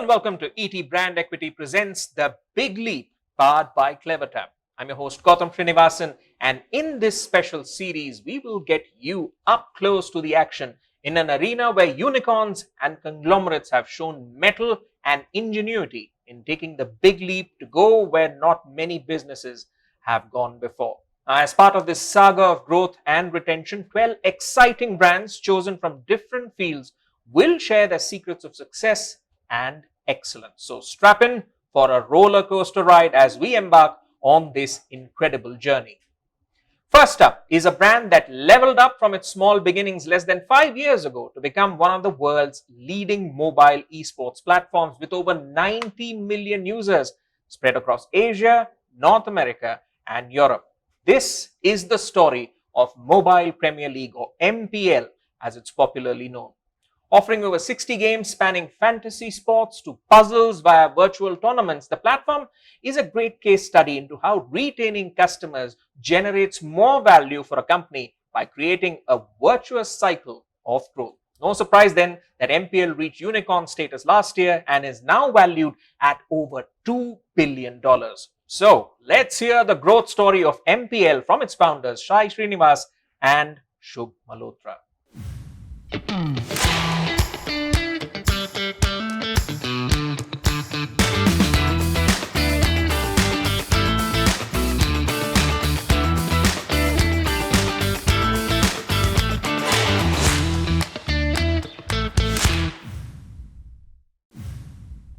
and welcome to ET Brand Equity presents The Big Leap, powered by CleverTap. I'm your host Gautam Srinivasan, and in this special series, we will get you up close to the action in an arena where unicorns and conglomerates have shown mettle and ingenuity in taking the big leap to go where not many businesses have gone before. As part of this saga of growth and retention, 12 exciting brands chosen from different fields will share their secrets of success and excellence. So strap in for a roller coaster ride as we embark on this incredible journey. First up is a brand that leveled up from its small beginnings less than 5 years ago to become one of the world's leading mobile esports platforms with over 90 million users spread across Asia, North America, and Europe. This is the story of Mobile Premier League, or MPL as it's popularly known. Offering over 60 games spanning fantasy sports to puzzles via virtual tournaments, the platform is a great case study into how retaining customers generates more value for a company by creating a virtuous cycle of growth. No surprise then that MPL reached unicorn status last year and is now valued at over $2 billion. So let's hear the growth story of MPL from its founders, Srinivas and Srinivas Malhotra.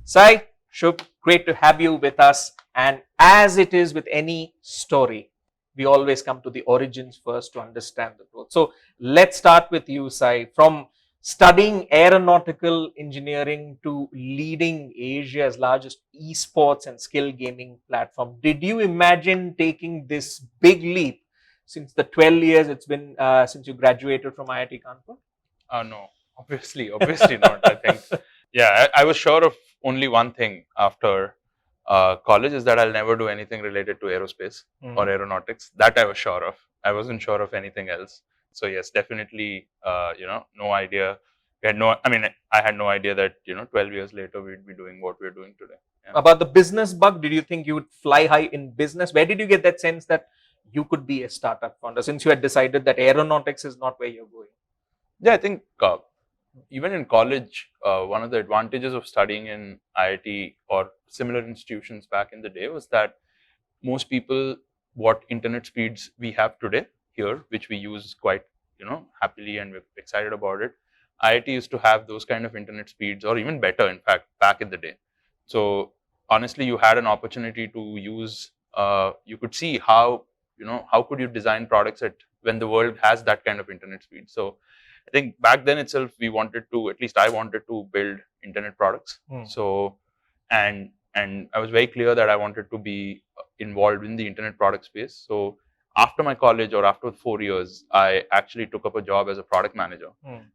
Sai, Shubh, great to have you with us. And as it is with any story, we always come to the origins first to understand the growth. So let's start with you, Sai. From studying aeronautical engineering to leading Asia's largest esports and skill gaming platform, did you imagine taking this big leap since the 12 years it's been since you graduated from IIT Kanpur? No, obviously not. I think, yeah, I was sure of only one thing after college, is that I'll never do anything related to aerospace or aeronautics. That I was sure of. I wasn't sure of anything else. So yes, definitely, no idea. I had no idea that 12 years later we'd be doing what we're doing today. Yeah. About the business bug, did you think you would fly high in business? Where did you get that sense that you could be a startup founder, since you had decided that aeronautics is not where you're going? Yeah, I think even in college, one of the advantages of studying in IIT or similar institutions back in the day was that most people, what internet speeds we have today here, which we use quite happily and we're excited about it, IIT used to have those kind of internet speeds, or even better, in fact, back in the day. So honestly, you had an opportunity to use, you could see how could you design products when the world has that kind of internet speed. So I think back then itself, at least I wanted to build internet products. So, and I was very clear that I wanted to be involved in the internet product space. So after my college, or after 4 years, I actually took up a job as a product manager.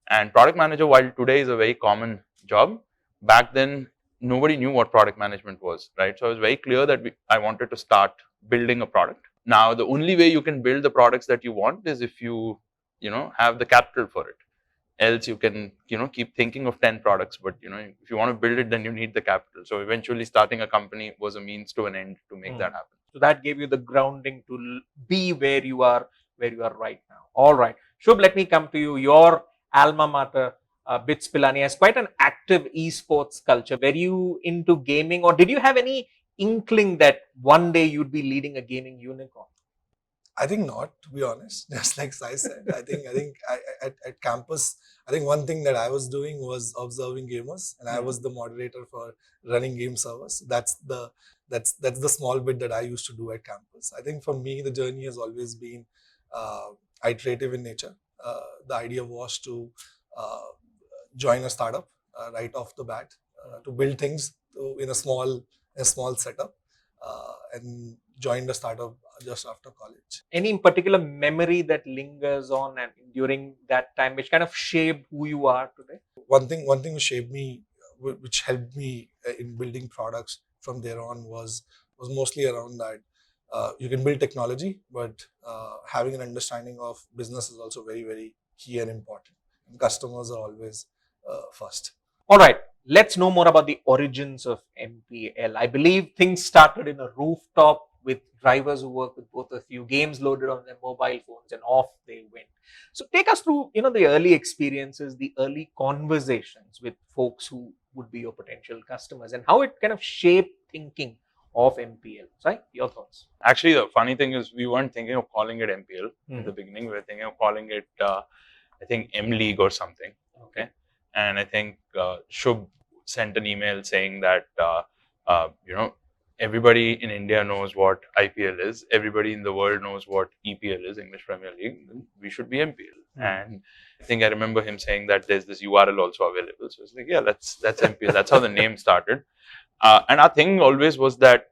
And product manager, while today is a very common job, back then nobody knew what product management was, right? So I was very clear that I wanted to start building a product. Now, the only way you can build the products that you want is if you have the capital for it. Else you can keep thinking of 10 products, but if you want to build it, then you need the capital. So eventually starting a company was a means to an end to make that happen. So that gave you the grounding to be where you are right now. All right, Shubh, let me come to you. Your alma mater, BITS Pilani, has quite an active esports culture. Were you into gaming, or did you have any inkling that one day you'd be leading a gaming unicorn? I think not, to be honest. Just like Sai said, I think at campus, I think one thing that I was doing was observing gamers, and I was the moderator for running game servers. That's the small bit that I used to do at campus. I think for me, the journey has always been iterative in nature. The idea was to join a startup right off the bat, to build things in a small setup, and joined a startup just after college. Any particular memory that lingers on and during that time, which kind of shaped who you are today? One thing which shaped me, which helped me in building products from there on, was mostly around that you can build technology, but having an understanding of business is also very, very key and important. And customers are always first. All right, let's know more about the origins of MPL. I believe things started in a rooftop with drivers who work with both a few games loaded on their mobile phones, and off they went. So take us through, the early experiences, the early conversations with folks who would be your potential customers, and how it kind of shaped thinking of MPL. Sai, your thoughts? Actually, the funny thing is we weren't thinking of calling it MPL in the Hmm. beginning. We were thinking of calling it, I think, M League or something. Okay. And I think Shubh sent an email saying that, everybody in India knows what IPL is. Everybody in the world knows what EPL is, English Premier League. We should be MPL. And I think I remember him saying that there's this URL also available. So it's like, yeah, that's MPL. That's how the name started. And our thing always was that,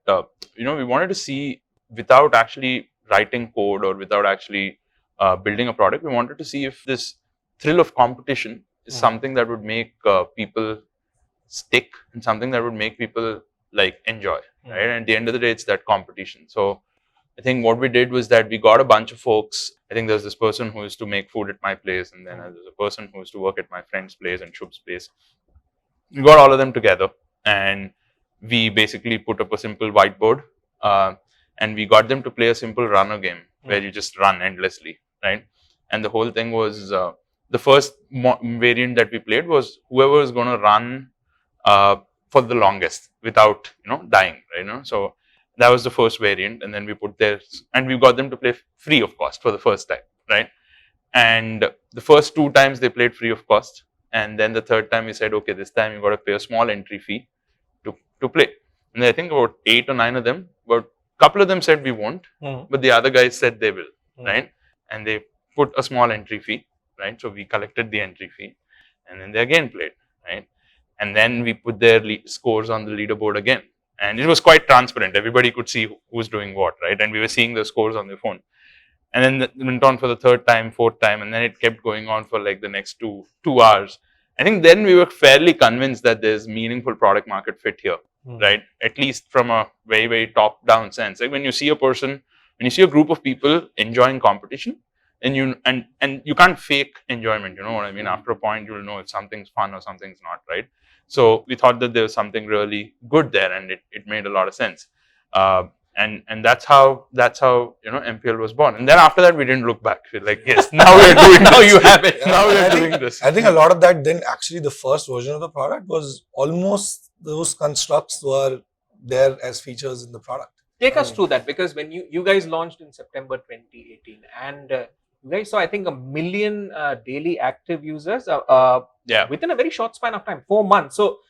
we wanted to see, without actually writing code or without actually building a product, we wanted to see if this thrill of competition is something that would make people stick and something that would make people like enjoy, right? And at the end of the day, it's that competition. So I think what we did was that we got a bunch of folks. I think there's this person who used to make food at my place, and then there's a person who used to work at my friend's place and Shubh's place. We got all of them together, and we basically put up a simple whiteboard, and we got them to play a simple runner game where you just run endlessly, right? And the whole thing was the first variant that we played was whoever is going to run for the longest without dying, right? So that was the first variant, and then we put theirs, and we got them to play free of cost for the first time, right? And the first 2 times they played free of cost, and then the third time we said, okay, this time you got to pay a small entry fee to play. And I think about 8 or 9 of them, but a couple of them said we won't, but the other guys said they will, right? And they put a small entry fee, right? So we collected the entry fee, and then they again played, right? And then we put their scores on the leaderboard again, and it was quite transparent. Everybody could see who's doing what, right? And we were seeing the scores on their phone. And then it went on for the third time, fourth time, and then it kept going on for like the next two hours. I think then we were fairly convinced that there's meaningful product market fit here, right? At least from a very, very top down sense. Like when you see a group of people enjoying competition, and you can't fake enjoyment, you know what I mean? After a point, you'll know if something's fun or something's not, right? So we thought that there was something really good there, and it made a lot of sense. And that's how MPL was born. And then after that, we didn't look back. We're like, yes, now we're doing this. Now you have it. Now we're doing this. I think a lot of that, then actually the first version of the product was almost those constructs were there as features in the product. Take us through that, because when you guys launched in September 2018, and you guys saw, I think, 1 million daily active users within a very short span of time, 4 months. So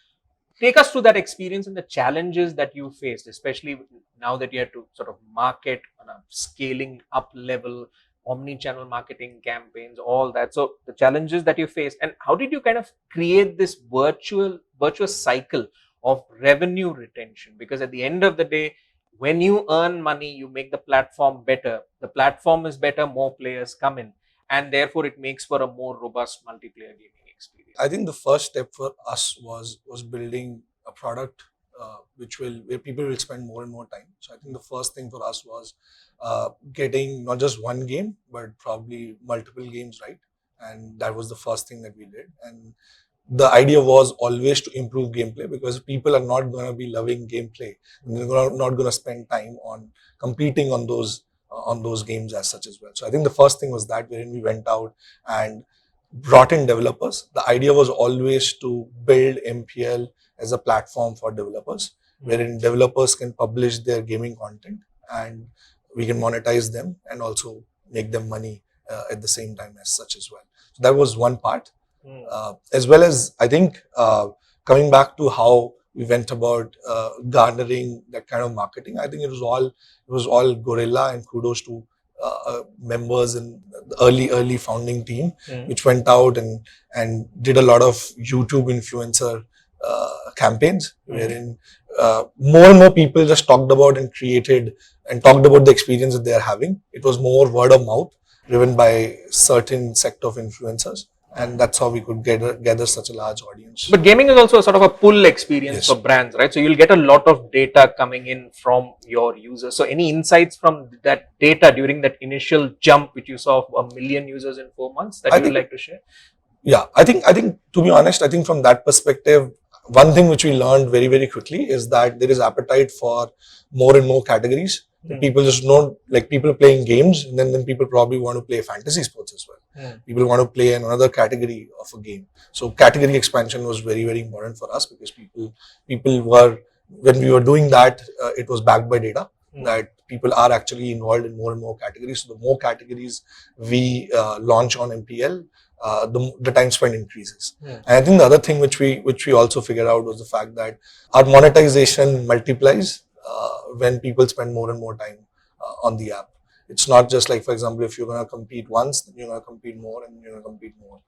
take us through that experience and the challenges that you faced, especially now that you had to sort of market on a scaling up level, omni-channel marketing campaigns, all that. So the challenges that you faced, and how did you kind of create this virtuous cycle of revenue retention? Because at the end of the day, when you earn money, you make the platform better. The platform is better, more players come in, and therefore it makes for a more robust multiplayer gaming experience. I think the first step for us was building a product where people will spend more and more time. So I think the first thing for us was getting not just one game, but probably multiple games right. And that was the first thing that we did. And the idea was always to improve gameplay, because people are not going to be loving gameplay. They're not going to spend time on competing on those games as such as well. So I think the first thing was that, wherein we went out and brought in developers. The idea was always to build MPL as a platform for developers, wherein developers can publish their gaming content and we can monetize them and also make them money at the same time as such as well. So that was one part. As well as, I think, coming back to how we went about garnering that kind of marketing, I think it was all guerrilla, and kudos to members in the early founding team, which went out and did a lot of YouTube influencer campaigns, wherein more and more people just talked about and created and talked about the experience that they are having. It was more word of mouth driven by certain sect of influencers. And that's how we could gather such a large audience. But gaming is also a sort of a pull experience for brands, right? So you'll get a lot of data coming in from your users. So any insights from that data during that initial jump, which you saw of 1 million users in 4 months, that you would like to share? Yeah, I think to be honest, I think from that perspective, one thing which we learned very, very quickly is that there is appetite for more and more categories. People just know, like people playing games, and then people probably want to play fantasy sports as well. People want to play in another category of a game. So category expansion was very, very important for us, because people were, when we were doing that, it was backed by data that people are actually involved in more and more categories. So the more categories we launch on MPL, the time spent increases. And I think the other thing which we also figured out was the fact that our monetization multiplies when people spend more and more time on the app. It's not just like, for example, if you're going to compete once, then you're going to compete more and you're going to compete more.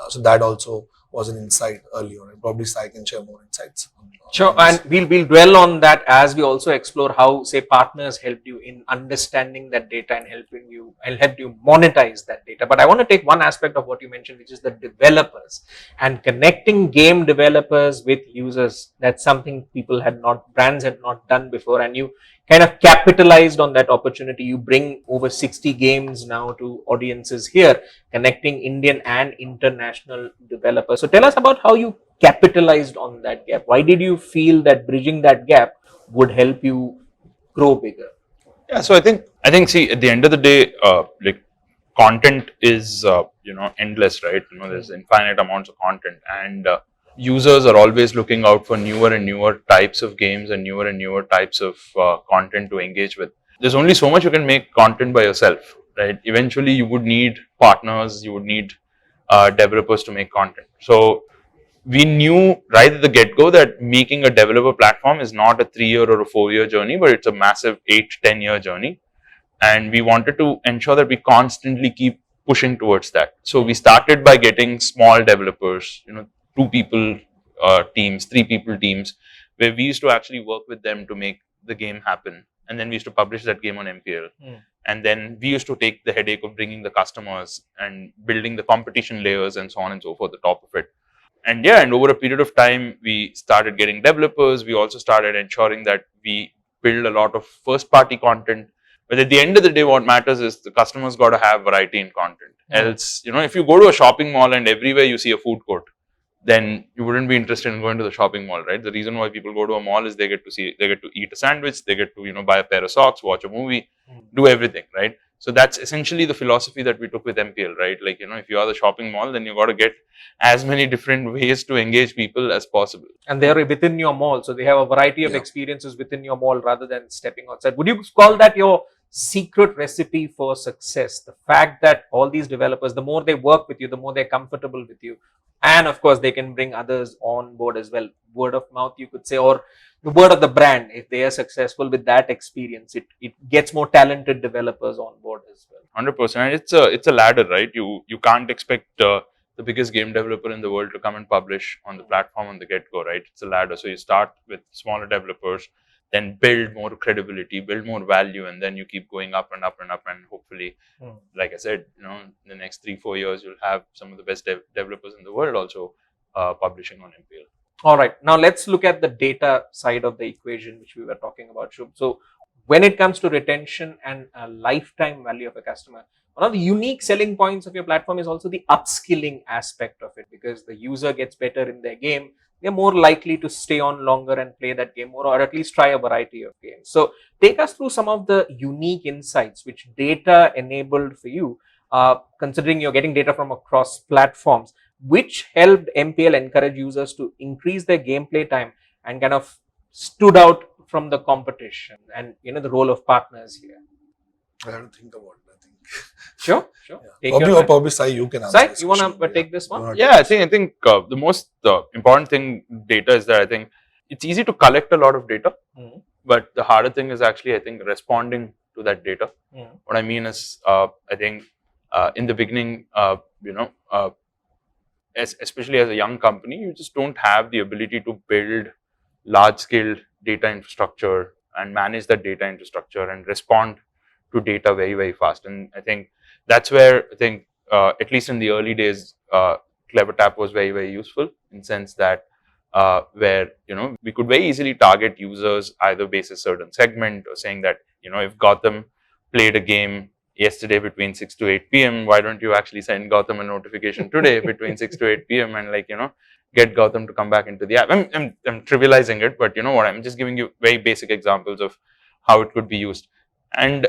So that also was an insight earlier, and probably Sai can share more insights. Sure, and we'll dwell on that as we also explore how, say, partners helped you in understanding that data and helped you monetize that data. But I want to take one aspect of what you mentioned, which is the developers and connecting game developers with users. That's something brands had not done before, and you kind of capitalized on that opportunity. You bring over 60 games now to audiences here, connecting Indian and international developers. So tell us about how you capitalized on that gap. Why did you feel that bridging that gap would help you grow bigger? Yeah, so I think see, at the end of the day, like content is endless, right? There's infinite amounts of content, and users are always looking out for newer and newer types of games and newer types of content to engage with. There's only so much you can make content by yourself, right? Eventually, you would need partners, you would need developers to make content. So we knew right at the get-go that making a developer platform is not a 3-year or a 4-year journey, but it's a massive 8-10-year journey. And we wanted to ensure that we constantly keep pushing towards that. So we started by getting small developers, 2-people teams, 3-people teams, where we used to actually work with them to make the game happen. And then we used to publish that game on MPL. And then we used to take the headache of bringing the customers and building the competition layers and so on and so forth, the top of it. And over a period of time, we started getting developers. We also started ensuring that we build a lot of first-party content. But at the end of the day, what matters is the customers got to have variety in content. Else, if you go to a shopping mall and everywhere you see a food court, then you wouldn't be interested in going to the shopping mall, right? The reason why people go to a mall is they get to eat a sandwich, they get to buy a pair of socks, watch a movie, do everything, right? So that's essentially the philosophy that we took with MPL, right? Like, if you are the shopping mall, then you got to get as many different ways to engage people as possible. And they're within your mall, so they have a variety of experiences within your mall rather than stepping outside. Would you call that your secret recipe for success? The fact that all these developers, the more they work with you, the more they're comfortable with you. And of course, they can bring others on board as well. Word of mouth, you could say, or the word of the brand. If they are successful with that experience, it gets more talented developers on board as well. 100%. And it's a ladder, right? You can't expect the biggest game developer in the world to come and publish on the platform on the get-go, right? It's a ladder. So you start with smaller developers, then build more credibility, build more value, and then you keep going up and up and up. And hopefully, like I said, in the next 3-4 years, you'll have some of the best developers in the world also publishing on MPL. All right. Now let's look at the data side of the equation, which we were talking about, Shubh. So when it comes to retention and lifetime value of a customer, one of the unique selling points of your platform is also the upskilling aspect of it, because the user gets better in their game, they're more likely to stay on longer and play that game more, or at least try a variety of games. So take us through some of the unique insights which data enabled for you, considering you're getting data from across platforms, which helped MPL encourage users to increase their gameplay time and kind of stood out from the competition, and the role of partners here. I have to think about it, I think. Sure. Yeah. Probably Sai, you can answer. Sai, you want to take this one? Yeah, I think the most important thing data is that I think it's easy to collect a lot of data, but the harder thing is actually, I think, responding to that data. What I mean is, I think in the beginning, especially as a young company, you just don't have the ability to build large-scale data infrastructure and manage that data infrastructure and respond to data very, very fast. And I think that's where I think, at least in the early days, CleverTap was very, very useful in the sense that where we could very easily target users either based a certain segment, or saying that if Gotham played a game yesterday between 6 to 8 p.m. Why don't you actually send Gautam a notification today between 6 to 8 p.m. and get Gautam to come back into the app. I'm trivializing it, but you know what? I'm just giving you very basic examples of how it could be used. And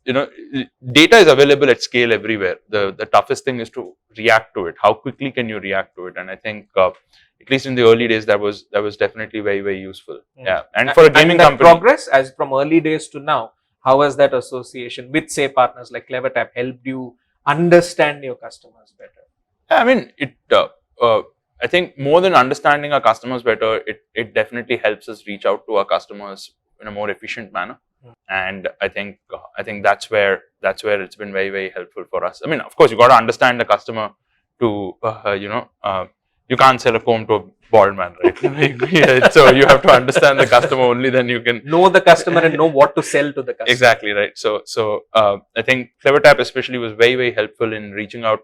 data is available at scale everywhere. The toughest thing is to react to it. How quickly can you react to it? And I think at least in the early days, that was definitely very, very useful. Yeah, and for a gaming that company, progress as from early days to now, how has that association with say partners like CleverTap helped you understand your customers better? I mean, I think more than understanding our customers better, it definitely helps us reach out to our customers in a more efficient manner. And I think that's where it's been very, very helpful for us. I mean, of course, you got to understand the customer to you can't sell a comb to a bald man, right? So you have to understand the customer, only then you can know the customer and know what to sell to the customer. Exactly, right. So I think CleverTap especially was very, very helpful in reaching out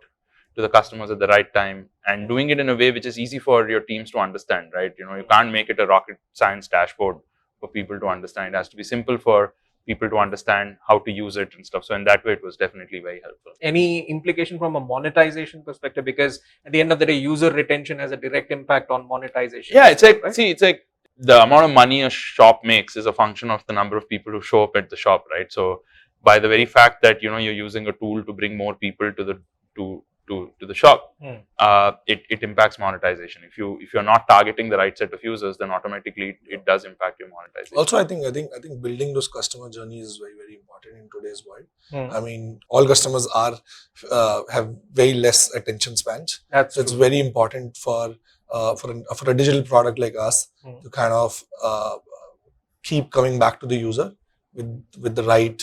to the customers at the right time and doing it in a way which is easy for your teams to understand, right? You can't make it a rocket science dashboard for people to understand. It has to be simple for people to understand how to use it and stuff. So in that way, it was definitely very helpful. Any implication from a monetization perspective? Because at the end of the day, user retention has a direct impact on monetization. Yeah, it's like, right? It's like the amount of money a shop makes is a function of the number of people who show up at the shop, right? So by the very fact that you're using a tool to bring more people to the shop, it impacts monetization. If you're not targeting the right set of users, then automatically it does impact your monetization. Also, I think building those customer journeys is very, very important in today's world. I mean, all customers have very less attention spans. So it's very important for a digital product like us to kind of keep coming back to the user with the right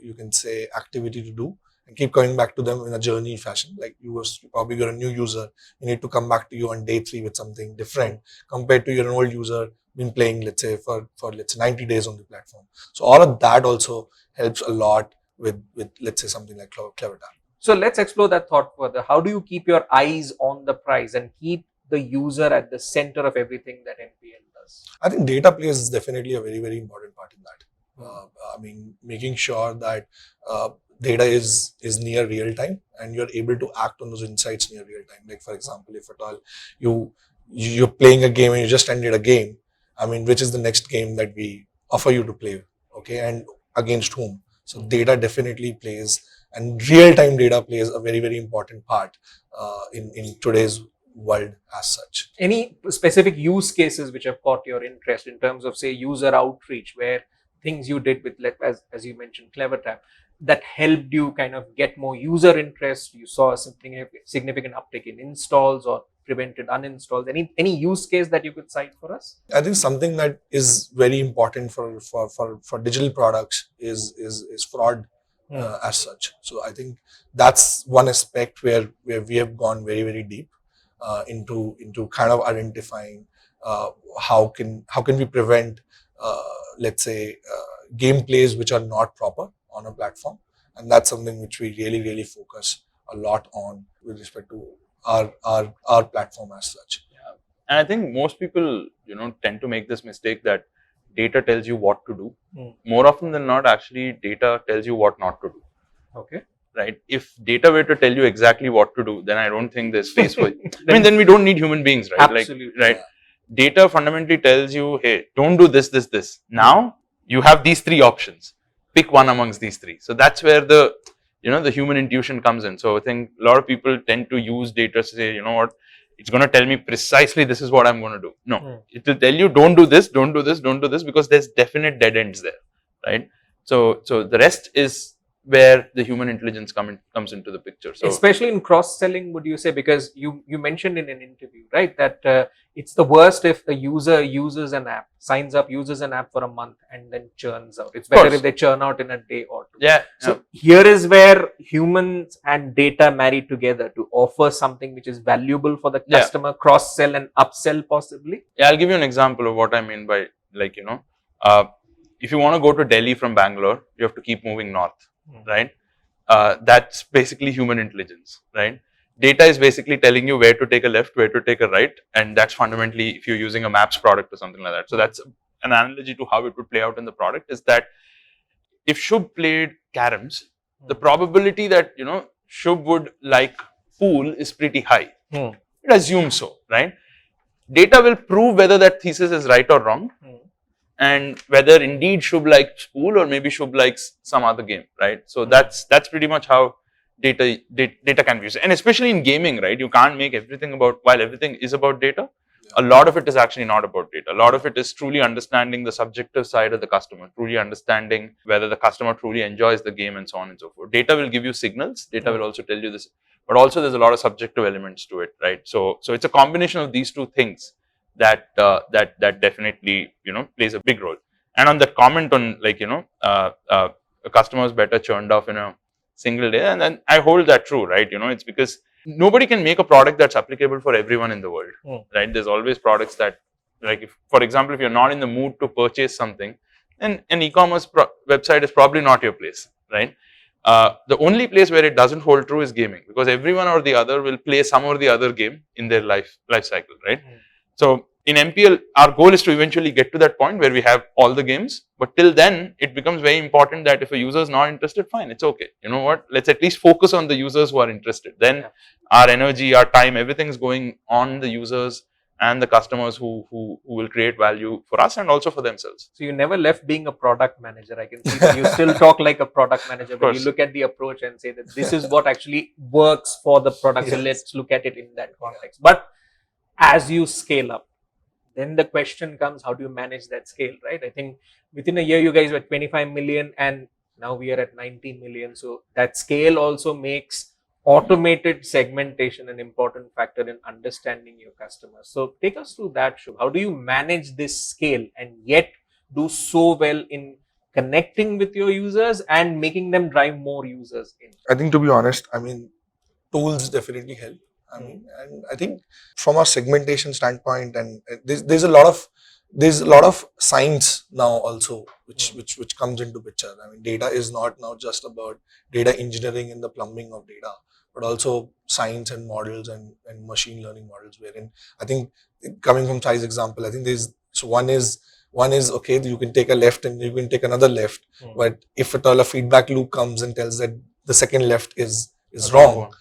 you can say activity to do, and keep coming back to them in a journey fashion. Like you're a new user, you need to come back to you on day 3 with something different compared to your old user been playing, let's say for 90 days on the platform. So all of that also helps a lot with let's say something like CleverTap. So let's explore that thought further. How do you keep your eyes on the prize and keep the user at the center of everything that NPL does? I think data plays definitely a very, very important part in that. I mean, making sure that data is near real time and you're able to act on those insights near real time. Like for example, if at all you're playing a game and you just ended a game, I mean, which is the next game that we offer you to play, okay, and against whom? So data definitely plays, and real time data plays a very, very important part in today's world as such. Any specific use cases which have caught your interest in terms of say user outreach, where things you did with, as you mentioned, CleverTap, that helped you kind of get more user interest? You saw a significant uptick in installs or prevented uninstalls. Any use case that you could cite for us? I think something that is very important for digital products is fraud as such. So I think that's one aspect where we have gone very, very deep into kind of identifying how can we prevent let's say gameplays which are not proper on a platform, and that's something which we really, really focus a lot on with respect to our platform as such. Yeah. And I think most people tend to make this mistake that data tells you what to do. More often than not, actually data tells you what not to do. Okay. Right? If data were to tell you exactly what to do, then I don't think there's space for it. I mean, then we don't need human beings, right? Absolutely. Right? Yeah. Data fundamentally tells you, hey, don't do this, this, this. Now you have these 3 options. Pick one amongst these 3. So that's where the human intuition comes in. So I think a lot of people tend to use data to say, you know what, it's going to tell me precisely this is what I'm going to do. No, it will tell you don't do this, don't do this, don't do this, because there's definite dead ends there, right? So the rest is where the human intelligence comes into the picture. So especially in cross-selling, would you say, because you mentioned in an interview, right, that it's the worst if a user uses an app, signs up, uses an app for a month and then churns out. It's better if they churn out in a day or 2. Yeah. So here is where humans and data marry together to offer something which is valuable for the customer, cross-sell and upsell possibly. Yeah, I'll give you an example of what I mean by if you want to go to Delhi from Bangalore, you have to keep moving north, right? That's basically human intelligence, right? Data is basically telling you where to take a left, where to take a right, and that's fundamentally if you're using a maps product or something like that. So that's an analogy to how it would play out in the product, is that if Shubh played caroms the probability that, Shubh would like pool is pretty high. It assumes so, right? Data will prove whether that thesis is right or wrong, and whether indeed Shubh likes pool or maybe Shubh likes some other game, right? So that's pretty much how data can be used, and especially in gaming, right? You can't make everything about, while everything is about data, a lot of it is actually not about data. A lot of it is truly understanding the subjective side of the customer, truly understanding whether the customer truly enjoys the game, and so on and so forth. Data will give you signals. Data will also tell you this, but also there's a lot of subjective elements to it, right? So it's a combination of these two things that definitely plays a big role. And on that comment on a customer is better churned off in a single day, and then I hold that true, right? It's because nobody can make a product that's applicable for everyone in the world, right? There's always products that, like, if, for example, if you're not in the mood to purchase something, then an e-commerce website is probably not your place, right? The only place where it doesn't hold true is gaming, because everyone or the other will play some or the other game in their life cycle, right? So in MPL, our goal is to eventually get to that point where we have all the games. But till then, it becomes very important that if a user is not interested, fine, it's okay. You know what? Let's at least focus on the users who are interested. Then our energy, our time, everything is going on the users and the customers who will create value for us and also for themselves. So you never left being a product manager. I can see that you still talk like a product manager, but you look at the approach and say that this is what actually works for the product. So let's look at it in that context. But as you scale up, then the question comes, how do you manage that scale, right? I think within a year, you guys were 25 million and now we are at 90 million. So that scale also makes automated segmentation an important factor in understanding your customers. So take us through that, Shubh. How do you manage this scale and yet do so well in connecting with your users and making them drive more users in? I think, to be honest, tools definitely help. And I think from a segmentation standpoint, and there's a lot of science now also which comes into picture. Data is not now just about data engineering and the plumbing of data, but also science and models and machine learning models. Wherein I think, coming from Chai's example, I think one is okay, you can take a left and you can take another left, but if at all a feedback loop comes and tells that the second left is wrong.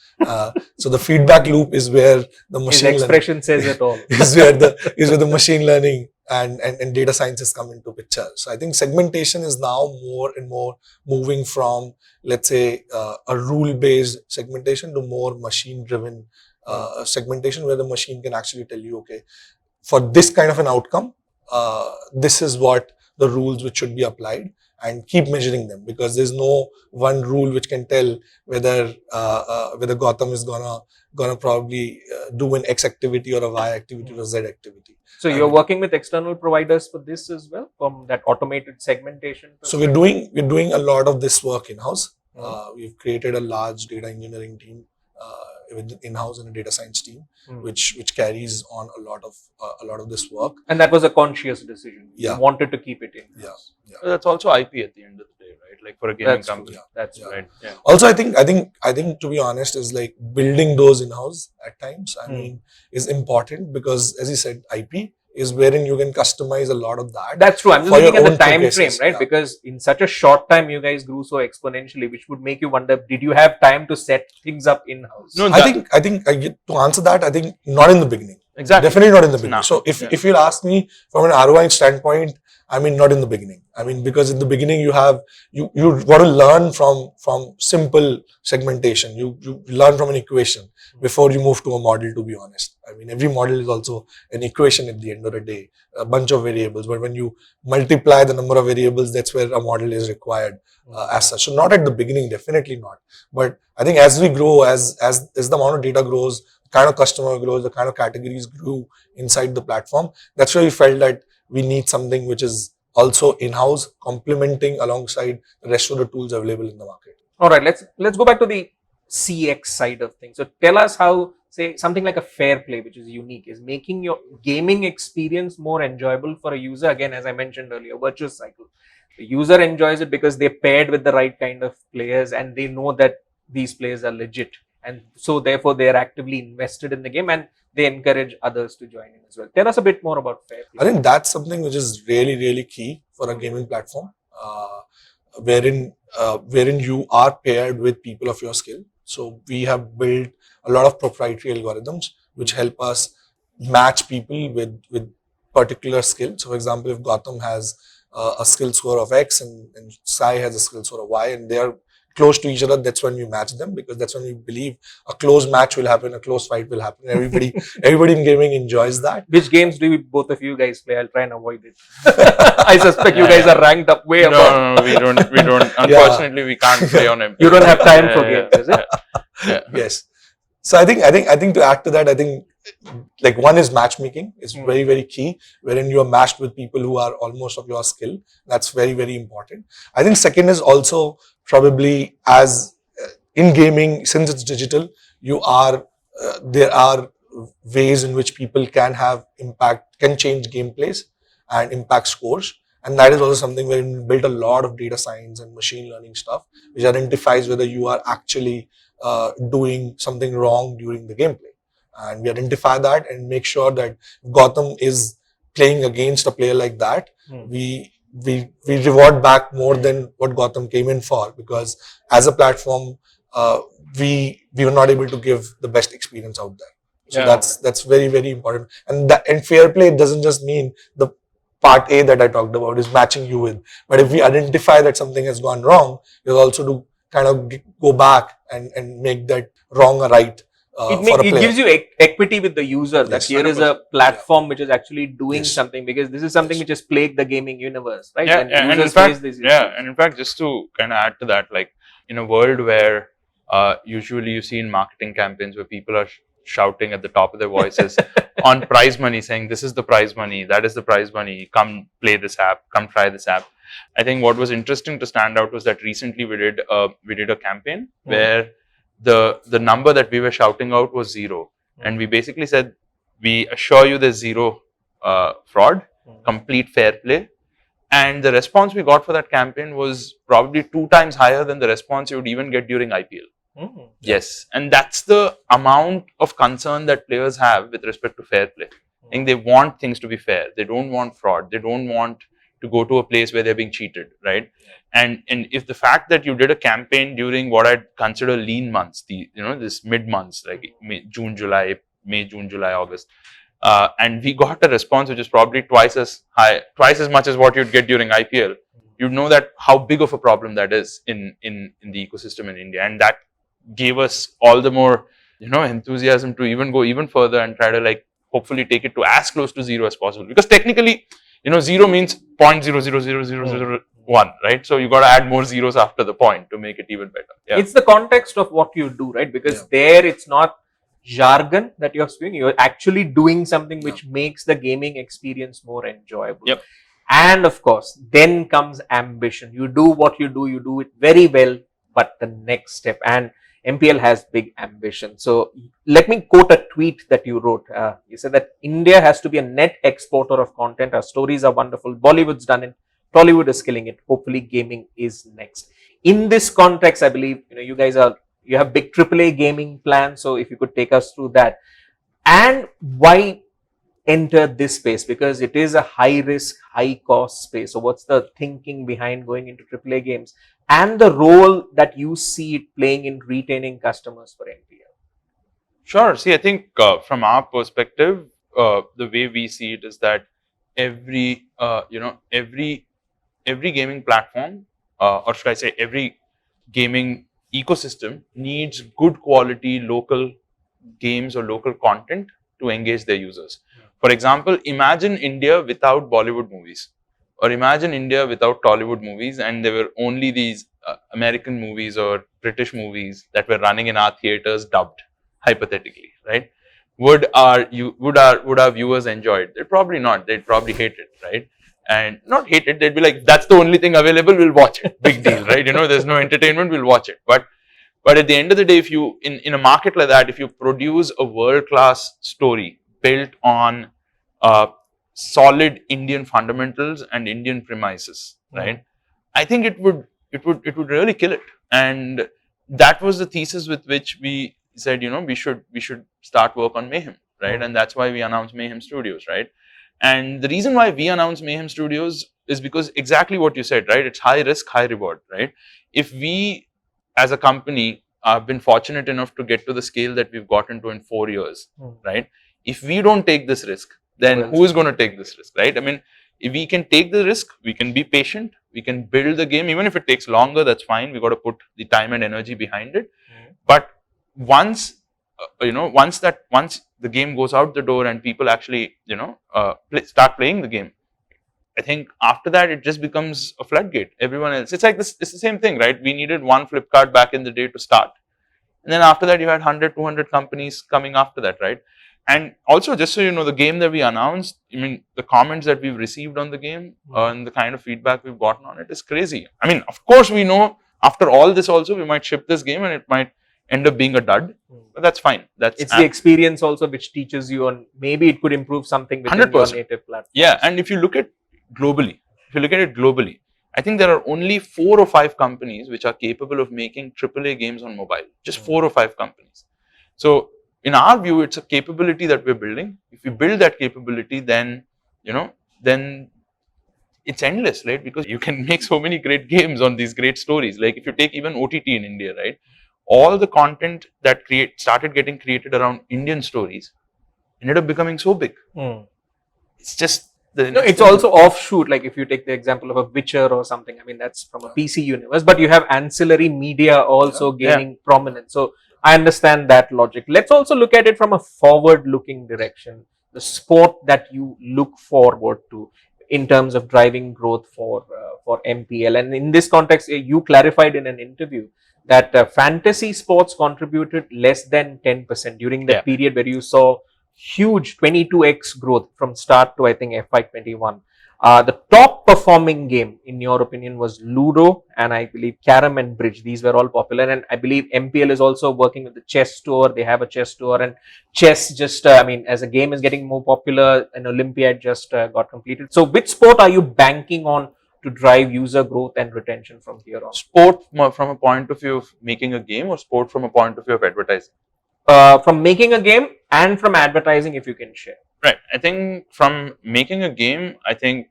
So the feedback loop is where the machine expression says it all. is where the machine learning and data sciences come into picture. So I think segmentation is now more and more moving from, let's say, a rule-based segmentation to more machine-driven segmentation, where the machine can actually tell you, okay, for this kind of an outcome, this is what the rules which should be applied, and keep measuring them, because there's no one rule which can tell whether Gautam is gonna probably do an X activity or a Y activity or a Z activity. So you're working with external providers for this as well, from that automated segmentation? So we're doing a lot of this work in-house. We've created a large data engineering team with in-house and a data science team, which carries on a lot of this work. And that was a conscious decision. You wanted to keep it in. Yeah. That's also IP at the end of the day, right? Like for a gaming company. That's right. Yeah. Also, I think to be honest, is like building those in-house at times, is important, because, as you said, IP is wherein you can customize a lot of that. That's true. I'm just looking at the time frame, right? Because in such a short time, you guys grew so exponentially, which would make you wonder, did you have time to set things up in-house? No, I think to answer that, I think not in the beginning. Exactly. Definitely not in the beginning. So if you'll ask me from an ROI standpoint, not in the beginning. Because in the beginning you want to learn from simple segmentation. You learn from an equation before you move to a model, to be honest. Every model is also an equation at the end of the day, a bunch of variables. But when you multiply the number of variables, that's where a model is required as such. So not at the beginning, definitely not. But I think as we grow, as the amount of data grows, the kind of customer grows, the kind of categories grew inside the platform, that's where we felt that we need something which is also in-house, complementing alongside the rest of the tools available in the market. All right, let's go back to the CX side of things. So tell us how, say, something like a Fair Play, which is unique, is making your gaming experience more enjoyable for a user. Again, as I mentioned earlier, virtuous cycle. The user enjoys it because they're paired with the right kind of players and they know that these players are legit. And so therefore they're actively invested in the game and they encourage others to join in as well. Tell us a bit more about Fair Play. I think that's something which is really, really key for a gaming platform, wherein wherein you are paired with people of your skill. So we have built a lot of proprietary algorithms which help us match people with particular skill. So, for example, if Gautam has a skill score of X and Sai has a skill score of Y, and they are close to each other, that's when we match them, because that's when we believe a close match will happen, a close fight will happen. Everybody in gaming enjoys that. Which games do both of you guys play? I'll try and avoid it. I suspect you guys are ranked up way above. No, we don't. Unfortunately, we can't play on MPL. You don't have time for games, is it? Yes. So I think to add to that, I think like one is matchmaking. It's very, very key, wherein you are matched with people who are almost of your skill. That's very, very important. I think second is also probably as in gaming, since it's digital, there are ways in which people can have impact, can change gameplays and impact scores. And that is also something where we built a lot of data science and machine learning stuff, which identifies whether you are actually doing something wrong during the gameplay. And we identify that and make sure that Gautam is playing against a player like that. We reward back more than what Gautam came in for, because as a platform, we were not able to give the best experience out there. So that's very, very important. And fair play doesn't just mean the part A that I talked about is matching you with, but if we identify that something has gone wrong, we'll also do kind of go back and make that wrong or right. It gives you equity with the user, that Yes, here is a platform which is actually doing something, because this is something which has plagued the gaming universe, right? And in fact, just to kind of add to that, like in a world where usually you see in marketing campaigns where people are shouting at the top of their voices on prize money, saying this is the prize money, that is the prize money, come play this app, come try this app. I think what was interesting to stand out was that recently we did a campaign where the number that we were shouting out was 0, and we basically said, we assure you there's zero fraud, complete fair play. And the response we got for that campaign was probably 2 times higher than the response you would even get during IPL. Yes, and that's the amount of concern that players have with respect to fair play. I think they want things to be fair. They don't want fraud. They don't want to go to a place where they're being cheated, right? And if the fact that you did a campaign during what I'd consider lean months, this mid months, like May, June, July, August, and we got a response which is probably twice as much as what you'd get during IPL, you'd know that how big of a problem that is in the ecosystem in India. And that gave us all the more, enthusiasm to even go even further and try to like hopefully take it to as close to 0 as possible. Because technically, 0 means 0.00001, right? So you got to add more zeros after the point to make it even better. Yeah. It's the context of what you do, right? Because there it's not jargon that you're speaking. You're actually doing something which makes the gaming experience more enjoyable. Yep. And of course, then comes ambition. You do what you do it very well, but the next step. And MPL has big ambition. So let me quote a tweet that you wrote. You said that India has to be a net exporter of content. Our stories are wonderful. Bollywood's done it. Tollywood is killing it. Hopefully gaming is next. In this context, I believe, you guys you have big AAA gaming plans. So if you could take us through that. And why enter this space? Because it is a high risk, high cost space. So what's the thinking behind going into AAA games and the role that you see it playing in retaining customers for NPL? Sure. See, I think from our perspective, the way we see it is that every gaming platform, or should I say every gaming ecosystem, needs good quality local games or local content to engage their users. For example, imagine India without Bollywood movies, or imagine India without Tollywood movies, and there were only these American movies or British movies that were running in our theaters dubbed, hypothetically, right? Would our viewers enjoy it? They'd probably not. They'd probably hate it, right? And not hate it. They'd be like, "That's the only thing available. We'll watch it. Big deal, right? There's no entertainment. We'll watch it." But at the end of the day, if you in a market like that, if you produce a world-class story built on solid Indian fundamentals and Indian premises, right? I think it would really kill it. And that was the thesis with which we said, we should start work on Mayhem, right? And that's why we announced Mayhem Studios, right? And the reason why we announced Mayhem Studios is because exactly what you said, right? It's high risk, high reward, right? If we as a company have been fortunate enough to get to the scale that we've gotten to in 4 years, right? If we don't take this risk, then who is going to take this risk, right? I mean, if we can take the risk, we can be patient, we can build the game, even if it takes longer, that's fine. We got to put the time and energy behind it. But once once the game goes out the door and people actually start playing the game, I think after that it just becomes a floodgate. Everyone else, it's like this. It's the same thing, right? We needed one Flipkart back in the day to start, and then after that you had 100, 200 companies coming after that, right? And also, just so you know, the game that we announced, I mean, the comments that we've received on the game and the kind of feedback we've gotten on it is crazy. I mean, of course, we know after all this also we might ship this game and it might end up being a dud, but that's fine. It's the experience also which teaches you on maybe it could improve something within 100%. Your native platform. Yeah, and if you look at it globally, I think there are only 4 or 5 companies which are capable of making AAA games on mobile. Just 4 or 5 companies. So in our view, it's a capability that we're building. If we build that capability, then then it's endless, right? Because you can make so many great games on these great stories. Like if you take even OTT in India, right? All the content that started getting created around Indian stories ended up becoming so big. It's just it's also offshoot. Like if you take the example of a Witcher or something, I mean that's from a PC universe, but you have ancillary media also gaining prominence. So I understand that logic. Let's also look at it from a forward-looking direction. The sport that you look forward to in terms of driving growth for MPL, and in this context, you clarified in an interview that fantasy sports contributed less than 10% during the period where you saw huge 22x growth from start to I think FY21. The top performing game in your opinion was Ludo and I believe Carom and Bridge. These were all popular, and I believe MPL is also working with the chess tour. They have a chess tour, and chess just as a game is getting more popular, an Olympiad just got completed. So which sport are you banking on to drive user growth and retention from here on? Sport from a point of view of making a game, or sport from a point of view of advertising? From making a game and from advertising, if you can share. Right. I think from making a game, I think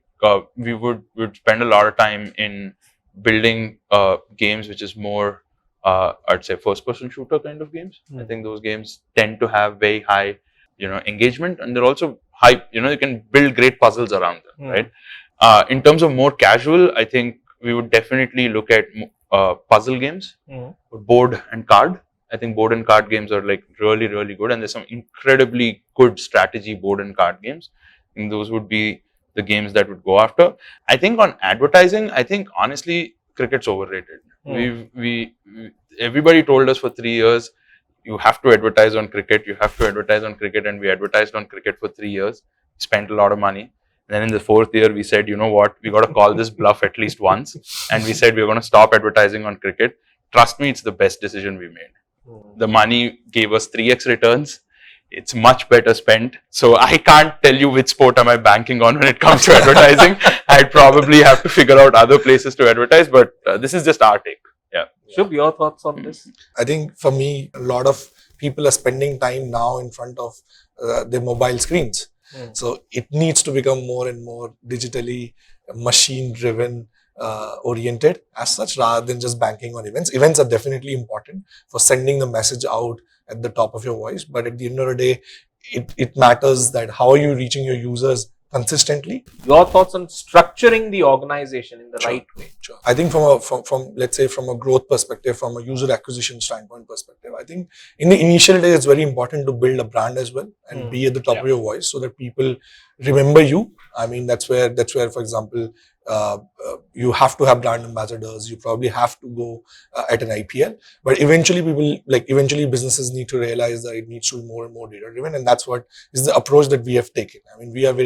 we would spend a lot of time in building games which is more, I'd say, first-person shooter kind of games. I think those games tend to have very high, engagement, and they're also high. You can build great puzzles around them, right? In terms of more casual, I think we would definitely look at puzzle games, board and card. I think board and card games are like really, really good, and there's some incredibly good strategy board and card games. And those would be the games that would go after. I think on advertising, I think honestly, cricket's overrated. Everybody told us for 3 years, you have to advertise on cricket, and we advertised on cricket for 3 years, spent a lot of money. And then in the 4th year, we said, you know what, we got to call this bluff at least once. And we said, we're going to stop advertising on cricket. Trust me, it's the best decision we made. The money gave us 3x returns. It's much better spent. So I can't tell you which sport am I banking on when it comes to advertising. I'd probably have to figure out other places to advertise, but this is just our take. Yeah. Shubh, your thoughts on this? I think for me, a lot of people are spending time now in front of their mobile screens. So it needs to become more and more digitally machine-driven oriented as such, rather than just banking on events. Events are definitely important for sending the message out at the top of your voice, but at the end of the day, it matters that how are you reaching your users consistently. Your thoughts on structuring the organization in the right way? Sure. I think from let's say from a growth perspective, from a user acquisition standpoint perspective, I think in the initial days it's very important to build a brand as well and be at the top of your voice so that people remember you. I mean that's where for example you have to have brand ambassadors. You probably have to go at an IPL, but eventually businesses need to realize that it needs to be more and more data driven, and that's what is the approach that we have taken. I mean, we are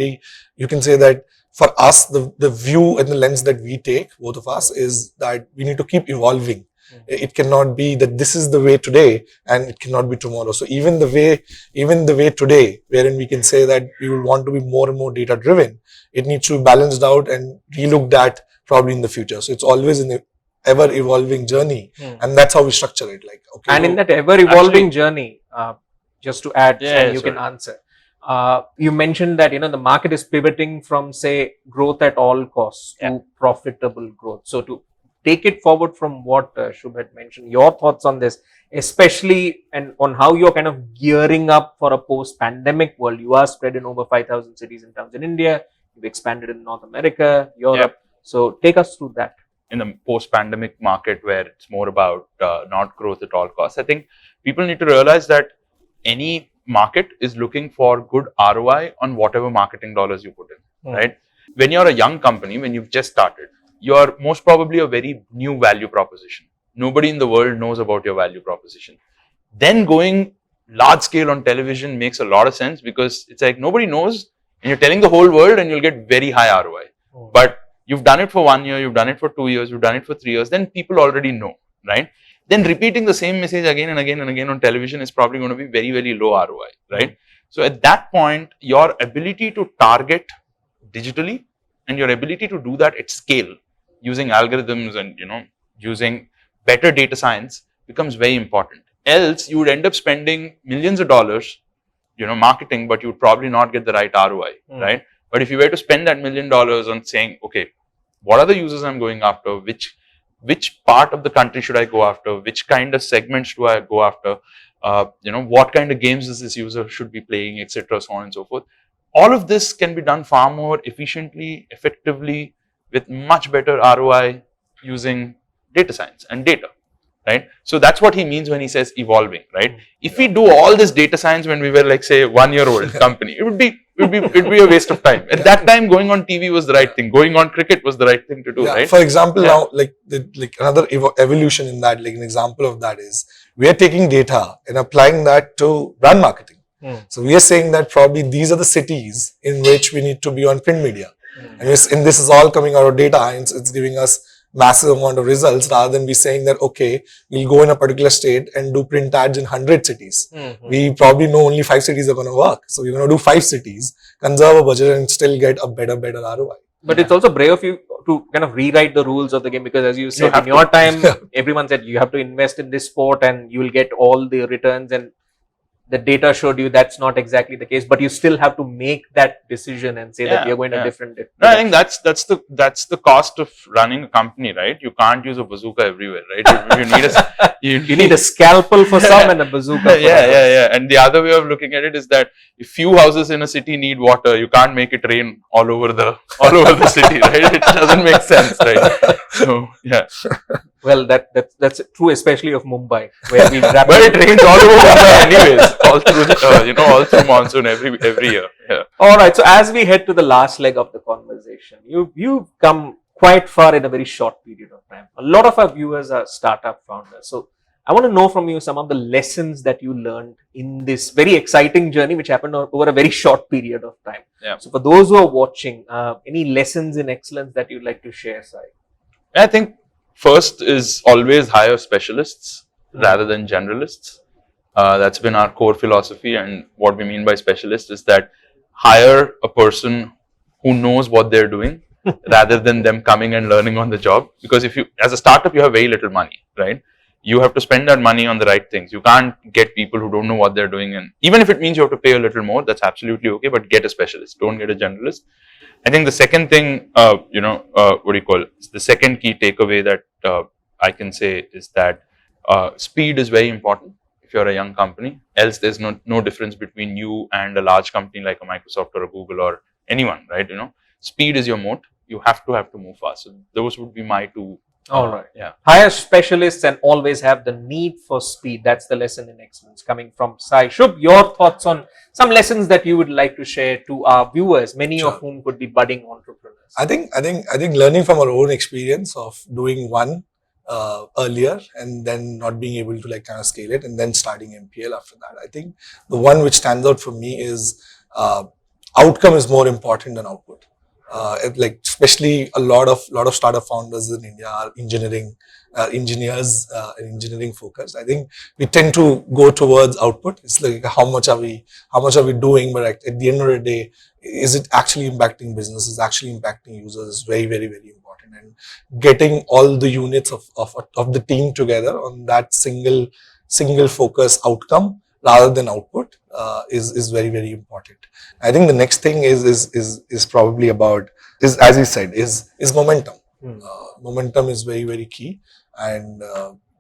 you can say that for us, the view and the lens that we take, both of us, is that we need to keep evolving. It cannot be that this is the way today and it cannot be tomorrow. So even the way today, wherein we can say that we will want to be more and more data driven, it needs to be balanced out and relooked at probably in the future. So it's always an ever evolving journey, and that's how we structure it. Like, okay, and in that ever evolving journey, just to add, and you can answer. You mentioned that the market is pivoting from, say, growth at all costs to profitable growth. So to take it forward from what Shubh had mentioned, your thoughts on this, especially and on how you're kind of gearing up for a post-pandemic world. You are spread in over 5,000 cities and towns in India. You've expanded in North America, Europe. So take us through that. In the post-pandemic market where it's more about not growth at all costs, I think people need to realize that any market is looking for good ROI on whatever marketing dollars you put in, right? When you're a young company, when you've just started, you're most probably a very new value proposition. Nobody in the world knows about your value proposition. Then going large scale on television makes a lot of sense because it's like nobody knows and you're telling the whole world and you'll get very high ROI. But you've done it for 1 year, you've done it for 2 years, you've done it for 3 years, then people already know, right? Then repeating the same message again and again and again on television is probably going to be very, very low ROI, right? So at that point, your ability to target digitally and your ability to do that at scale using algorithms and using better data science becomes very important. Else you would end up spending millions of dollars, marketing, but you would probably not get the right ROI, right? But if you were to spend that $1 million on saying, okay, what are the users I'm going after? Which part of the country should I go after? Which kind of segments do I go after? What kind of games is this user should be playing, etc., so on and so forth. All of this can be done far more efficiently, effectively, with much better ROI using data science and data, right? So that's what he means when he says evolving, right? If we do all this data science when we were like, say, 1-year-old company, it'd be a waste of time. At that time, going on TV was the right thing. Going on cricket was the right thing to do, right? For example, now, like another evolution in that, like an example of that is, we are taking data and applying that to brand marketing. So we are saying that probably these are the cities in which we need to be on print media. And this is all coming out of data, and it's giving us massive amount of results rather than be saying that, okay, we'll go in a particular state and do print ads in 100 cities. We probably know only 5 cities are going to work. So we're going to do 5 cities, conserve a budget and still get a better ROI. But it's also brave of you to kind of rewrite the rules of the game because, as you said, in your time, everyone said you have to invest in this sport and you will get all the returns, and the data showed you that's not exactly the case, but you still have to make that decision and say that we are going to different direction. No, I think that's the cost of running a company, right? You can't use a bazooka everywhere, right? You need a scalpel for some and a bazooka for others. And the other way of looking at it is that if few houses in a city need water, you can't make it rain all over the city, right? It doesn't make sense, right? So Well, that's true, especially of Mumbai, where we but it rains all over Mumbai anyways, all through all through monsoon every year. Yeah. All right. So as we head to the last leg of the conversation, you've come quite far in a very short period of time. A lot of our viewers are startup founders. So I want to know from you some of the lessons that you learned in this very exciting journey, which happened over a very short period of time. Yeah. So for those who are watching, any lessons in excellence that you'd like to share, Sai? I think first is always hire specialists rather than generalists. That's been our core philosophy, and what we mean by specialist is that hire a person who knows what they're doing rather than them coming and learning on the job. Because if you, as a startup, you have very little money, right? You have to spend that money on the right things. You can't get people who don't know what they're doing, and even if it means you have to pay a little more, that's absolutely okay. But get a specialist. Don't get a generalist. I think the second thing, the second key takeaway that I can say is that speed is very important if you're a young company. Else, there's no difference between you and a large company like a Microsoft or a Google or anyone, right? Speed is your moat. You have to move fast. So those would be my two. All right. Yeah. Hire specialists and always have the need for speed. That's the lesson in excellence coming from Sai. Shubh, your thoughts on some lessons that you would like to share to our viewers, many of whom could be budding entrepreneurs? I think learning from our own experience of doing one earlier and then not being able to kind of scale it and then starting MPL after that. I think the one which stands out for me is outcome is more important than output. Especially a lot of startup founders in India are engineers and engineering focused. I think we tend to go towards output. It's like how much are we doing, but at the end of the day, is it actually impacting business? Is it actually impacting users? Is very, very, very important. And getting all the units of the team together on that single focus outcome rather than output is very, very important. I think the next thing is probably about, is, as you said, is momentum. Momentum is very, very key, and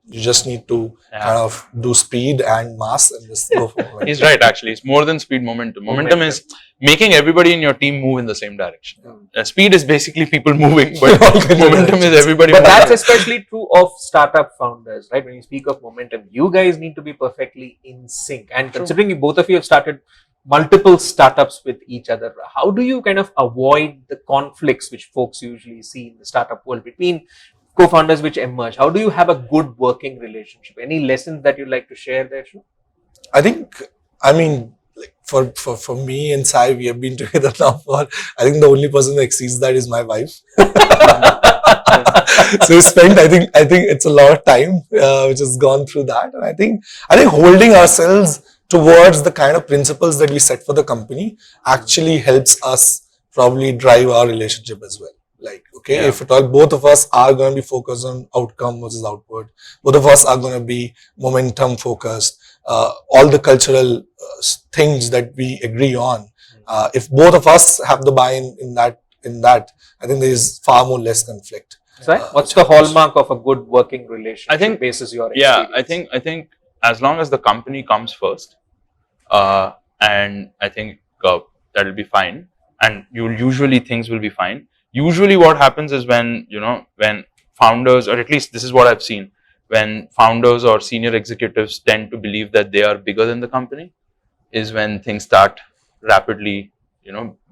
you just need to kind of do speed and mass and just go for momentum. He's right, actually. It's more than speed, momentum. Momentum is making everybody in your team move in the same direction. Speed is basically people moving, but momentum is everybody But moving. that's especially true of startup founders, right? When you speak of momentum, you guys need to be perfectly in sync. And considering you, both of you have started multiple startups with each other, how do you kind of avoid the conflicts which folks usually see in the startup world between co-founders which emerge? How do you have a good working relationship? Any lessons that you'd like to share there, Shu? I think, I mean, like for me and Sai, we have been together now for, I think the only person who exceeds that is my wife. So we spent, I think it's a lot of time which has gone through that, and I think holding ourselves towards the kind of principles that we set for the company actually helps us probably drive our relationship as well. Like, okay, if at all both of us are going to be focused on outcome versus output, both of us are going to be momentum focused, all the cultural things that we agree on, if both of us have the buy-in in that, I think there is far more less conflict. Right? What's the hallmark of a good working relationship? I think, basis your experience? I think as long as the company comes first, and I think that'll be fine, and usually things will be fine. Usually what happens is when founders, or at least this is what I've seen, when founders or senior executives tend to believe that they are bigger than the company, is when things start rapidly,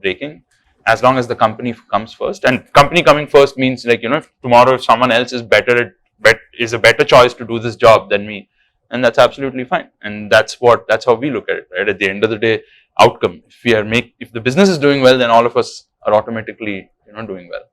breaking. As long as the company comes first, and company coming first means, like, tomorrow if someone else is is a better choice to do this job than me, and that's absolutely fine. And that's how we look at it, right? At the end of the day, outcome. If the business is doing well, then all of us are automatically, doing well.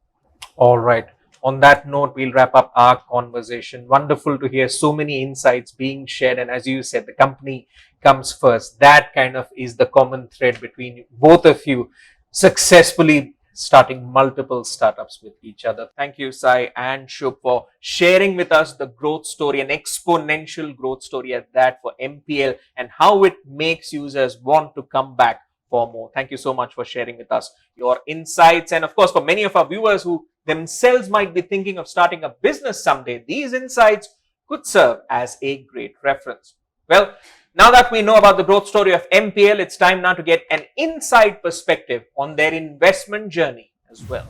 All right. On that note, we'll wrap up our conversation. Wonderful to hear so many insights being shared. And as you said, the company comes first. That kind of is the common thread between both of you successfully starting multiple startups with each other. Thank you, Sai and Shubh, for sharing with us the growth story, an exponential growth story at that for MPL, and how it makes users want to come back for more. Thank you so much for sharing with us your insights. And of course, for many of our viewers who themselves might be thinking of starting a business someday, these insights could serve as a great reference. Well, now that we know about the growth story of MPL, it's time now to get an inside perspective on their investment journey as well.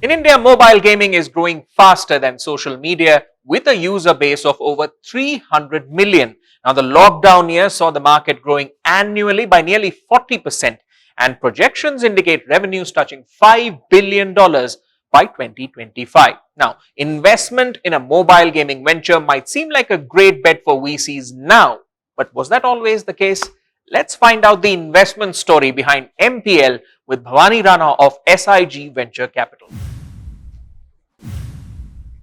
In India, mobile gaming is growing faster than social media with a user base of over 300 million. Now, the lockdown year saw the market growing annually by nearly 40%, and projections indicate revenues touching $5 billion by 2025. Now, investment in a mobile gaming venture might seem like a great bet for VCs now, but was that always the case? Let's find out the investment story behind MPL with Bhavani Rana of SIG Venture Capital.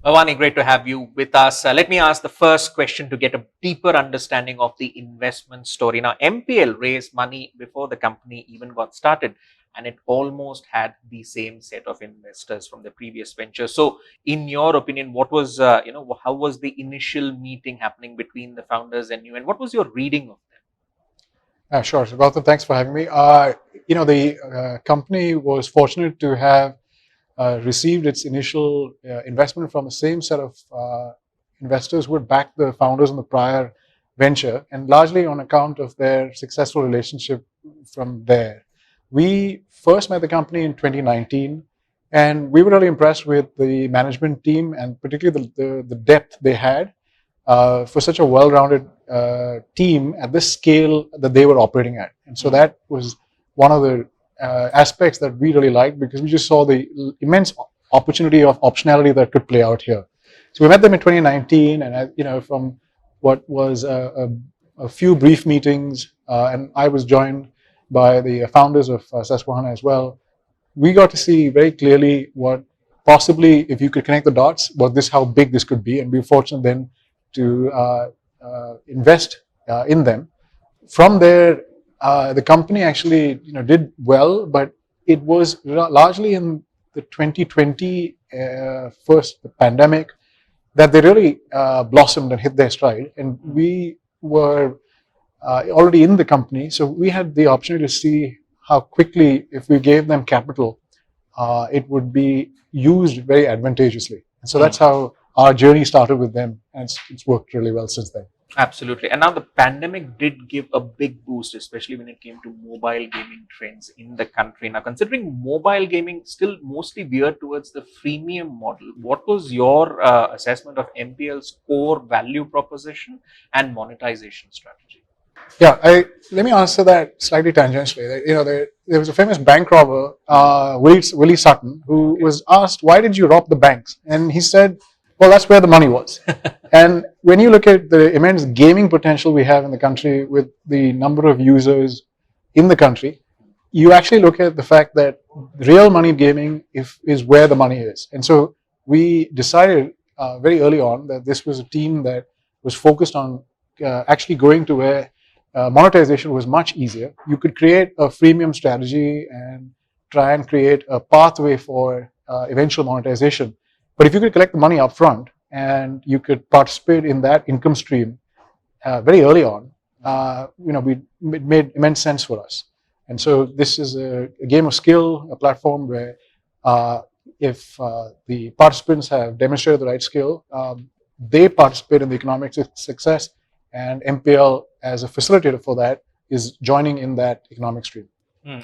Bhavani, great to have you with us. Let me ask the first question to get a deeper understanding of the investment story. Now, MPL raised money before the company even got started, and it almost had the same set of investors from the previous venture. So, in your opinion, what was, how was the initial meeting happening between the founders and you, and what was your reading of them? Sure. So, Gautam, thanks for having me. The company was fortunate to have received its initial investment from the same set of investors who had backed the founders in the prior venture, and largely on account of their successful relationship from there. We first met the company in 2019, and we were really impressed with the management team and particularly the depth they had for such a well-rounded team at this scale that they were operating at. And so that was one of the aspects that we really liked, because we just saw the immense opportunity of optionality that could play out here. So we met them in 2019, and from what was a few brief meetings, and I was joined by the founders of Susquehanna as well. We got to see very clearly what possibly, if you could connect the dots, how big this could be, and we were fortunate then to invest in them. From there, the company actually did well, but it was largely in the 2020 first the pandemic that they really blossomed and hit their stride. And we were already in the company, so we had the opportunity to see how quickly, if we gave them capital, it would be used very advantageously. And so that's how our journey started with them, and it's worked really well since then. Absolutely. And now the pandemic did give a big boost, especially when it came to mobile gaming trends in the country. Now, considering mobile gaming still mostly veered towards the freemium model, what was your assessment of MPL's core value proposition and monetization strategy? Yeah, let me answer that slightly tangentially. There was a famous bank robber, Willie Sutton, who was asked, "Why did you rob the banks?" And he said, "Well, that's where the money was." And when you look at the immense gaming potential we have in the country with the number of users in the country, you actually look at the fact that real money gaming is where the money is. And so we decided very early on that this was a team that was focused on actually going to where monetization was much easier. You could create a freemium strategy and try and create a pathway for eventual monetization. But if you could collect the money upfront and you could participate in that income stream very early on, it made immense sense for us. And so this is a game of skill, a platform where if the participants have demonstrated the right skill, they participate in the economic success, and MPL as a facilitator for that is joining in that economic stream.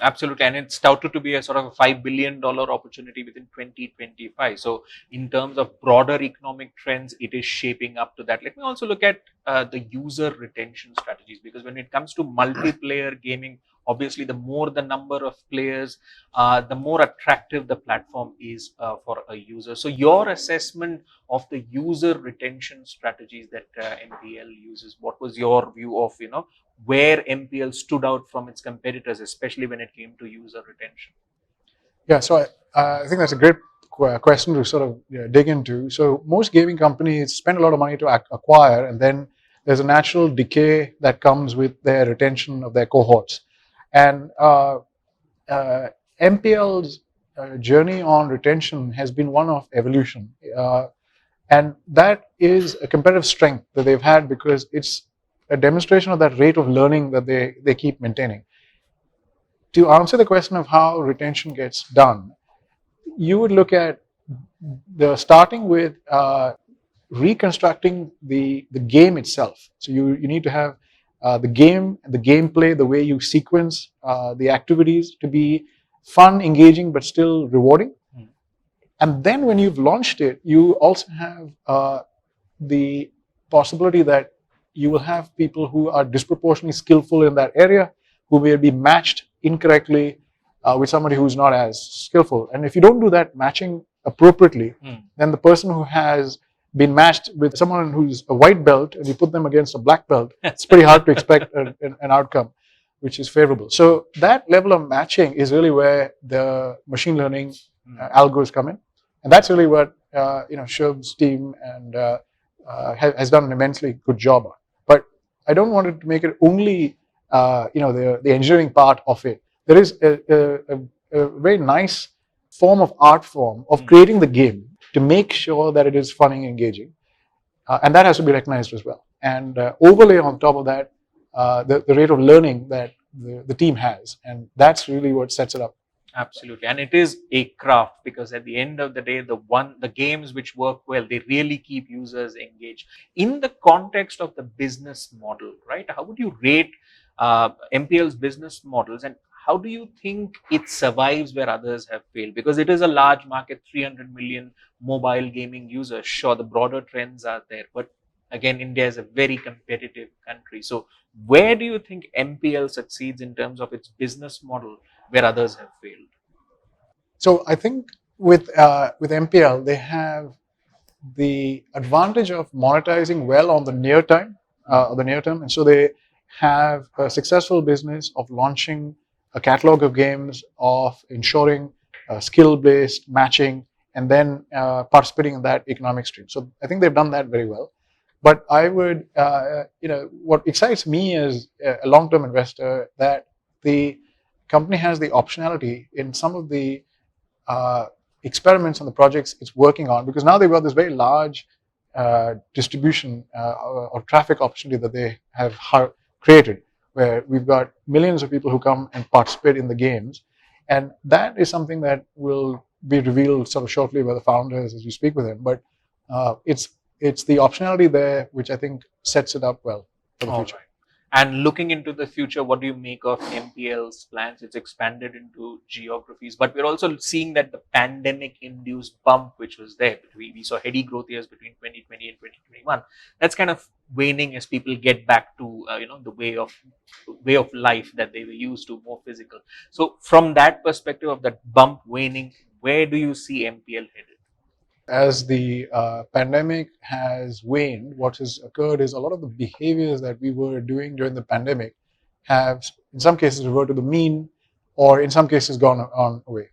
Absolutely, and it's touted to be a sort of a $5 billion opportunity within 2025. So, in terms of broader economic trends, it is shaping up to that. Let me also look at the user retention strategies, because when it comes to multiplayer gaming, obviously, the more the number of players, the more attractive the platform is for a user. So, your assessment of the user retention strategies that MPL uses, what was your view of where MPL stood out from its competitors, especially when it came to user retention? Yeah, so I think that's a great question to sort of dig into. So most gaming companies spend a lot of money to acquire, and then there's a natural decay that comes with their retention of their cohorts. And MPL's journey on retention has been one of evolution. And that is a competitive strength that they've had, because it's a demonstration of that rate of learning that they keep maintaining. To answer the question of how retention gets done, you would look at starting with reconstructing the game itself. So you need to have the game, the gameplay, the way you sequence the activities to be fun, engaging, but still rewarding. And then when you've launched it, you also have the possibility that you will have people who are disproportionately skillful in that area, who may be matched incorrectly with somebody who's not as skillful. And if you don't do that matching appropriately, then the person who has been matched with someone who's a white belt and you put them against a black belt, it's pretty hard to expect an outcome which is favorable. So that level of matching is really where the machine learning algos come in. And that's really what Shubh's team and has done an immensely good job on. But I don't want to make it only the engineering part of it. There is a very nice art form of creating the game to make sure that it is fun and engaging, and that has to be recognized as well. And overlay on top of that the rate of learning that the team has, and that's really what sets it up. Absolutely, and it is a craft, because at the end of the day, the games which work well, they really keep users engaged. In the context of the business model, right? How would you rate MPL's business models, and how do you think it survives where others have failed? Because it is a large market, 300 million mobile gaming users. Sure, the broader trends are there, but again, India is a very competitive country. So, where do you think MPL succeeds in terms of its business model, where others have failed? So I think with MPL, they have the advantage of monetizing well on the near term, and so they have a successful business of launching a catalog of games, of ensuring skill-based matching, and then participating in that economic stream. So I think they've done that very well. But I would, what excites me as a long-term investor, that the company has the optionality in some of the experiments on the projects it's working on, because now they've got this very large distribution or traffic opportunity that they have created, where we've got millions of people who come and participate in the games. And that is something that will be revealed sort of shortly by the founders as we speak with them. But it's the optionality there which I think sets it up well for the future. Right. And looking into the future, what do you make of MPL's plans? It's expanded into geographies, but we're also seeing that the pandemic-induced bump, which was there, we saw heady growth years between 2020 and 2021. That's kind of waning as people get back to the way of life that they were used to, more physical. So, from that perspective of that bump waning, where do you see MPL headed? As the pandemic has waned, what has occurred is a lot of the behaviors that we were doing during the pandemic have, in some cases, reverted to the mean, or in some cases, gone on away.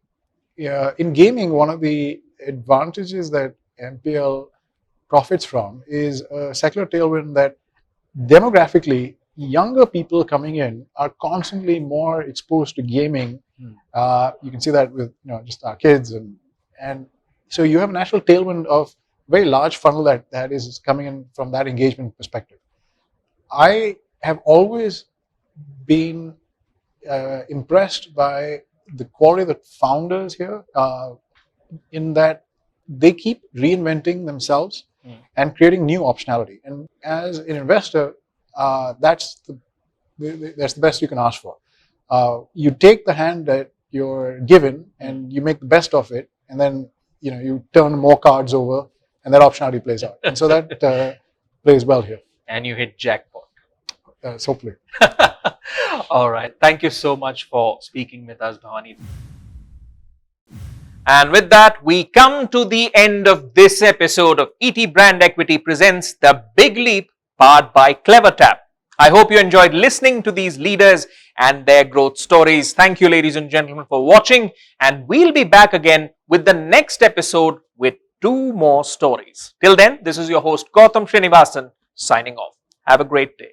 In gaming, one of the advantages that MPL profits from is a secular tailwind that demographically, younger people coming in are constantly more exposed to gaming. You can see that with just our kids, and so you have a natural tailwind of very large funnel that is coming in from that engagement perspective. I have always been impressed by the quality of the founders here, in that they keep reinventing themselves and creating new optionality. And as an investor, that's the best you can ask for. You take the hand that you're given and you make the best of it, and then you turn more cards over, and that optionality plays out. And so that plays well here. And you hit jackpot. Hopefully. All right. Thank you so much for speaking with us, Bhavani. And with that, we come to the end of this episode of ET Brand Equity Presents The Big Leap, powered by CleverTap. I hope you enjoyed listening to these leaders and their growth stories. Thank you, ladies and gentlemen, for watching. And we'll be back again with the next episode with 2 more stories. Till then, this is your host, Gautam Srinivasan, signing off. Have a great day.